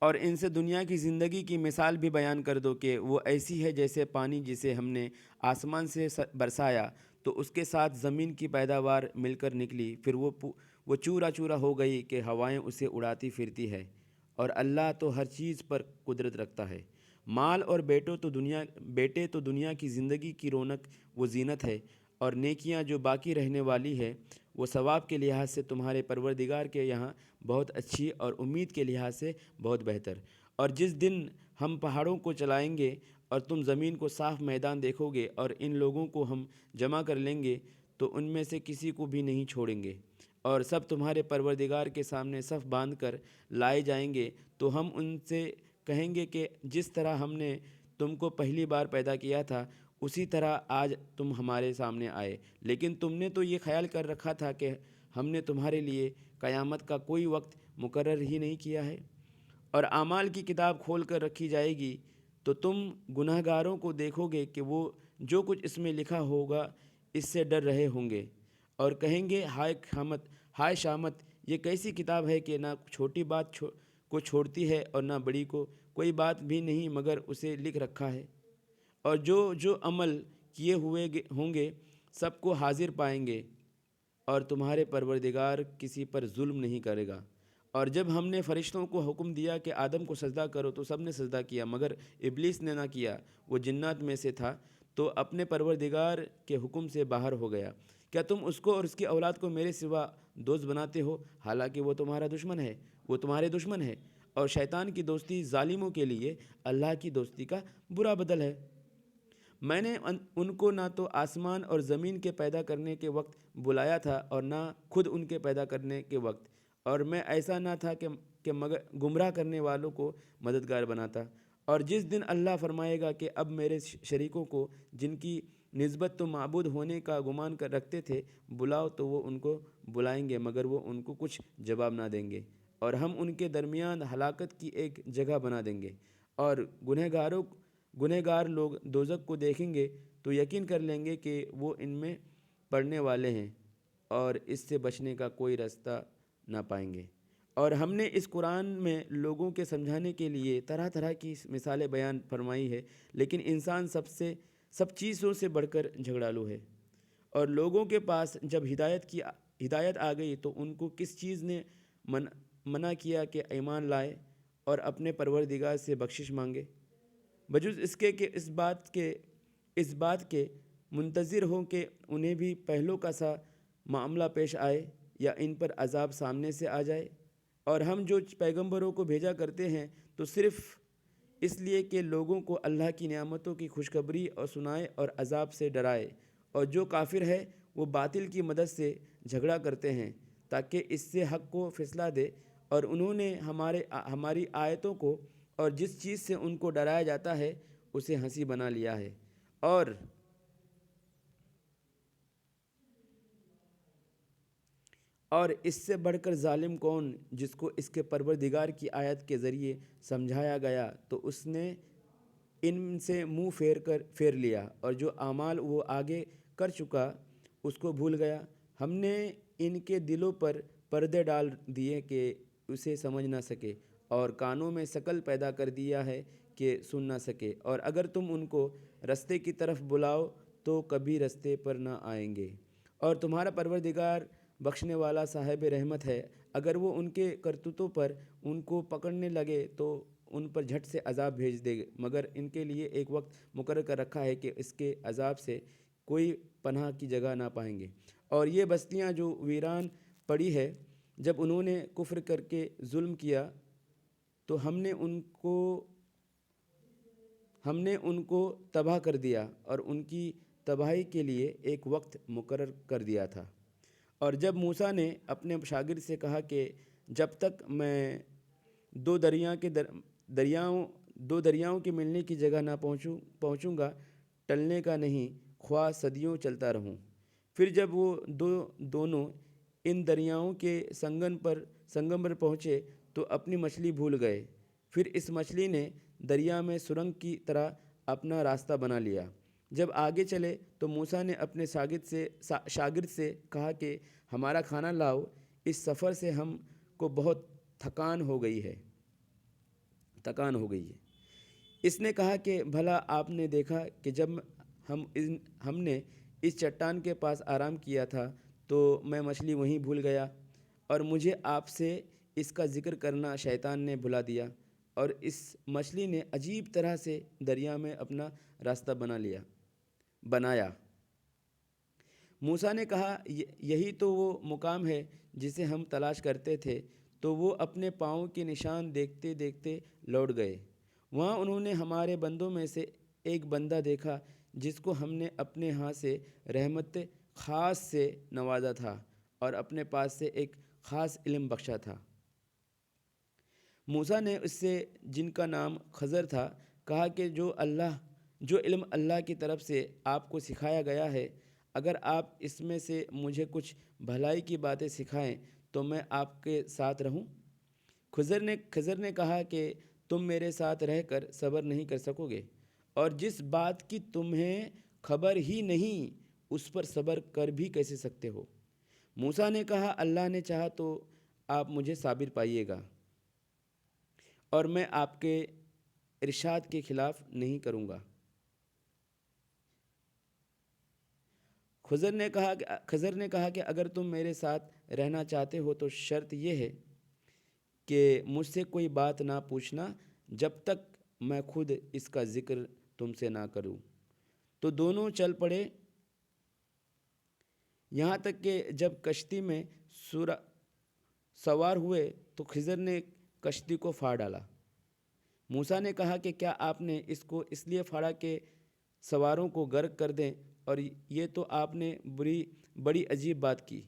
اور ان سے دنیا کی زندگی کی مثال بھی بیان کر دو کہ وہ ایسی ہے جیسے پانی جسے ہم نے آسمان سے برسایا تو اس کے ساتھ زمین کی پیداوار مل کر نکلی، پھر وہ چورا چورا ہو گئی کہ ہوائیں اسے اڑاتی پھرتی ہے۔ اور اللہ تو ہر چیز پر قدرت رکھتا ہے۔ مال اور بیٹے تو دنیا کی زندگی کی رونق و زینت ہے، اور نیکیاں جو باقی رہنے والی ہے وہ ثواب کے لحاظ سے تمہارے پروردگار کے یہاں بہت اچھی اور امید کے لحاظ سے بہت بہتر۔ اور جس دن ہم پہاڑوں کو چلائیں گے اور تم زمین کو صاف میدان دیکھو گے اور ان لوگوں کو ہم جمع کر لیں گے تو ان میں سے کسی کو بھی نہیں چھوڑیں گے، اور سب تمہارے پروردگار کے سامنے صف باندھ کر لائے جائیں گے، تو ہم ان سے کہیں گے کہ جس طرح ہم نے تم کو پہلی بار پیدا کیا تھا اسی طرح آج تم ہمارے سامنے آئے، لیکن تم نے تو یہ خیال کر رکھا تھا کہ ہم نے تمہارے لیے قیامت کا کوئی وقت مقرر ہی نہیں کیا ہے۔ اور اعمال کی کتاب کھول کر رکھی جائے گی تو تم گناہ گاروں کو دیکھو گے کہ وہ جو کچھ اس میں لکھا ہوگا اس سے ڈر رہے ہوں گے، اور کہیں گے ہائے خامت، ہائے شامت، یہ کیسی کتاب ہے کہ نہ چھوٹی بات کو چھوڑتی ہے اور نہ بڑی کو، کوئی بات بھی نہیں مگر اسے لکھ رکھا ہے۔ اور جو جو عمل کیے ہوئے ہوں گے سب کو حاضر پائیں گے، اور تمہارے پروردگار کسی پر ظلم نہیں کرے گا۔ اور جب ہم نے فرشتوں کو حکم دیا کہ آدم کو سجدہ کرو تو سب نے سجدہ کیا مگر ابلیس نے نہ کیا، وہ جنات میں سے تھا تو اپنے پروردگار کے حکم سے باہر ہو گیا۔ کیا تم اس کو اور اس کی اولاد کو میرے سوا دوست بناتے ہو، حالانکہ وہ تمہارا دشمن ہے، وہ تمہارے دشمن ہے، اور شیطان کی دوستی ظالموں کے لیے اللہ کی دوستی کا برا بدل ہے۔ میں نے ان کو نہ تو آسمان اور زمین کے پیدا کرنے کے وقت بلایا تھا اور نہ خود ان کے پیدا کرنے کے وقت، اور میں ایسا نہ تھا کہ مگر گمراہ کرنے والوں کو مددگار بناتا۔ اور جس دن اللہ فرمائے گا کہ اب میرے شریکوں کو جن کی نسبت تم معبود ہونے کا گمان کر رکھتے تھے بلاؤ، تو وہ ان کو بلائیں گے مگر وہ ان کو کچھ جواب نہ دیں گے، اور ہم ان کے درمیان ہلاکت کی ایک جگہ بنا دیں گے۔ اور گنہگار لوگ دوزخ کو دیکھیں گے تو یقین کر لیں گے کہ وہ ان میں پڑنے والے ہیں، اور اس سے بچنے کا کوئی راستہ نہ پائیں گے۔ اور ہم نے اس قرآن میں لوگوں کے سمجھانے کے لیے طرح طرح کی مثالیں بیان فرمائی ہے، لیکن انسان سب چیزوں سے بڑھ کر جھگڑالو ہے۔ اور لوگوں کے پاس جب ہدایت آ گئی تو ان کو کس چیز نے منع کیا کہ ایمان لائے اور اپنے پروردگار سے بخشش مانگے، بجز اس کے کہ اس بات کے منتظر ہوں کہ انہیں بھی پہلوں کا سا معاملہ پیش آئے یا ان پر عذاب سامنے سے آ جائے۔ اور ہم جو پیغمبروں کو بھیجا کرتے ہیں تو صرف اس لیے کہ لوگوں کو اللہ کی نعمتوں کی خوشخبری اور سنائے اور عذاب سے ڈرائے، اور جو کافر ہے وہ باطل کی مدد سے جھگڑا کرتے ہیں تاکہ اس سے حق کو فیصلہ دے، اور انہوں نے ہماری آیتوں کو اور جس چیز سے ان کو ڈرایا جاتا ہے اسے ہنسی بنا لیا ہے۔ اور اس سے بڑھ کر ظالم کون، جس کو اس کے پروردگار کی آیت کے ذریعے سمجھایا گیا تو اس نے ان سے منہ پھیر لیا، اور جو اعمال وہ آگے کر چکا اس کو بھول گیا۔ ہم نے ان کے دلوں پر پردے ڈال دیے کہ اسے سمجھ نہ سکے، اور کانوں میں شکل پیدا کر دیا ہے کہ سن نہ سکے، اور اگر تم ان کو رستے کی طرف بلاؤ تو کبھی رستے پر نہ آئیں گے۔ اور تمہارا پروردگار بخشنے والا صاحب رحمت ہے، اگر وہ ان کے کرتوتوں پر ان کو پکڑنے لگے تو ان پر جھٹ سے عذاب بھیج دے، مگر ان کے لیے ایک وقت مقرر کر رکھا ہے کہ اس کے عذاب سے کوئی پناہ کی جگہ نہ پائیں گے۔ اور یہ بستیاں جو ویران پڑی ہے، جب انہوں نے کفر کر کے ظلم کیا تو ہم نے ان کو تباہ کر دیا اور ان کی تباہی کے لیے ایک وقت مقرر کر دیا تھا۔ اور جب موسیٰ نے اپنے شاگرد سے کہا کہ جب تک میں دو دریاؤں کے ملنے کی جگہ نہ پہنچوں گا ٹلنے کا نہیں، خواہ صدیوں چلتا رہوں۔ پھر جب وہ دونوں ان دریاؤں کے سنگم پر پہنچے تو اپنی مچھلی بھول گئے، پھر اس مچھلی نے دریا میں سرنگ کی طرح اپنا راستہ بنا لیا۔ جب آگے چلے تو موسیٰ نے اپنے شاگرد سے کہا کہ ہمارا کھانا لاؤ، اس سفر سے ہم کو بہت تھکان ہو گئی ہے۔ تکان ہو گئی ہے۔ اس نے کہا کہ بھلا آپ نے دیکھا کہ جب ہم نے اس چٹان کے پاس آرام کیا تھا تو میں مچھلی وہیں بھول گیا، اور مجھے آپ سے اس کا ذکر کرنا شیطان نے بھلا دیا، اور اس مچھلی نے عجیب طرح سے دریا میں اپنا راستہ بنایا۔ موسیٰ نے کہا یہی تو وہ مقام ہے جسے ہم تلاش کرتے تھے۔ تو وہ اپنے پاؤں کے نشان دیکھتے دیکھتے لوٹ گئے۔ وہاں انہوں نے ہمارے بندوں میں سے ایک بندہ دیکھا جس کو ہم نے اپنے ہاں سے رحمت خاص سے نوازا تھا اور اپنے پاس سے ایک خاص علم بخشا تھا۔ موسیٰ نے اس سے، جن کا نام خضر تھا، کہا کہ جو علم اللہ کی طرف سے آپ کو سکھایا گیا ہے، اگر آپ اس میں سے مجھے کچھ بھلائی کی باتیں سکھائیں تو میں آپ کے ساتھ رہوں۔ خضر نے کہا کہ تم میرے ساتھ رہ کر صبر نہیں کر سکو گے، اور جس بات کی تمہیں خبر ہی نہیں اس پر صبر کر بھی کیسے سکتے ہو؟ موسیٰ نے کہا اللہ نے چاہا تو آپ مجھے صابر پائیے گا، اور میں آپ کے ارشاد کے خلاف نہیں کروں گا۔ خضر نے کہا کہ اگر تم میرے ساتھ رہنا چاہتے ہو تو شرط یہ ہے کہ مجھ سے کوئی بات نہ پوچھنا جب تک میں خود اس کا ذکر تم سے نہ کروں۔ تو دونوں چل پڑے، یہاں تک کہ جب کشتی میں سوار ہوئے تو خضر نے کشتی کو پھاڑ ڈالا۔ موسیٰ نے کہا کہ کیا آپ نے اس کو اس لیے پھاڑا کہ سواروں کو غرق کر دیں؟ اور یہ تو آپ نے بڑی عجیب بات کی۔